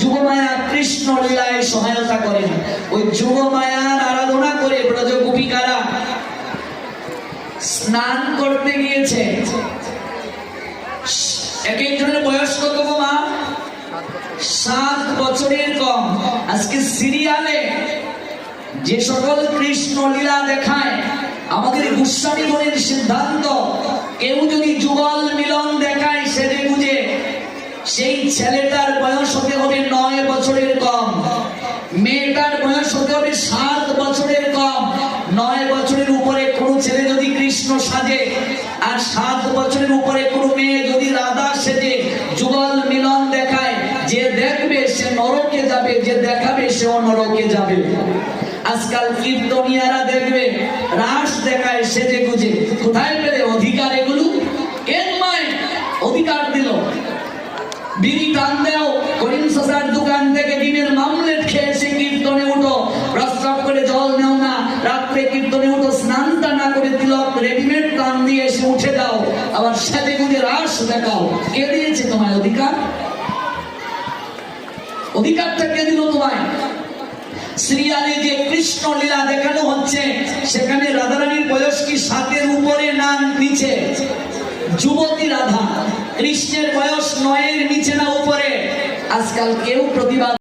যুগমায়া কৃষ্ণ লীলায় সহায়তা করেন। ওই যুগমায়ার আরাধনা করে ব্রজ গোপিকারা স্নান করতে গিয়েছে। এক একজনের বয়স কত গো মা? 7 বছরের কম। আজকে সিরিয়ালে যে সকল কৃষ্ণ লীলা দেখায়, আমাদের গোস্বামী গণের সিদ্ধান্ত, কেউ যদি যুগল মিলন দেখায় সেজে বুঝে, সেই ছেলেটার বয়স হতে হবে 9 বছরের কম, মেয়েটার বয়স হতে হবে 7 বছরের কম। 9 বছরের উপরে কোনো ছেলে যদি কৃষ্ণ সাজে আর 7 বছরের উপরে কোনো মেয়ে যদি রাধা সেজে যুগল মিলন দেখায়, যে দেখবে সে নরকে যাবে, যে দেখাবে সেও নরকে যাবে। আজকাল কীর্তনিয়ারা দেখবে রাস দেখায় সেজে গুজে। কোথায় পেলে অধিকার এগুলো? কে তোমায় অধিকার দিল? বিড়ি টান দাও, করিম চাচার দোকান থেকে ডিমের মামলেট খেয়ে সে কীর্তনে উঠো, প্রস্রাব করে জল নেও না, রাত্রে কীর্তনে উঠো, স্নানটা না করে তিলক রেডিমেড টান দিয়ে এসে উঠে দাও, আবার সেজে গুজে রাস দেখাও। কে দিয়েছে তোমায় অধিকার? অধিকারটা কে দিল তোমায়? সিরিয়ালে যে কৃষ্ণ লীলা দেখানো হচ্ছে, সেখানে রাধারানীর বয়স কি 7-এর উপরে না নিচে? যুবতী রাধা, কৃষ্ণের বয়স 9-এর নিচে না উপরে? আজকাল কেউ প্রতিবাদ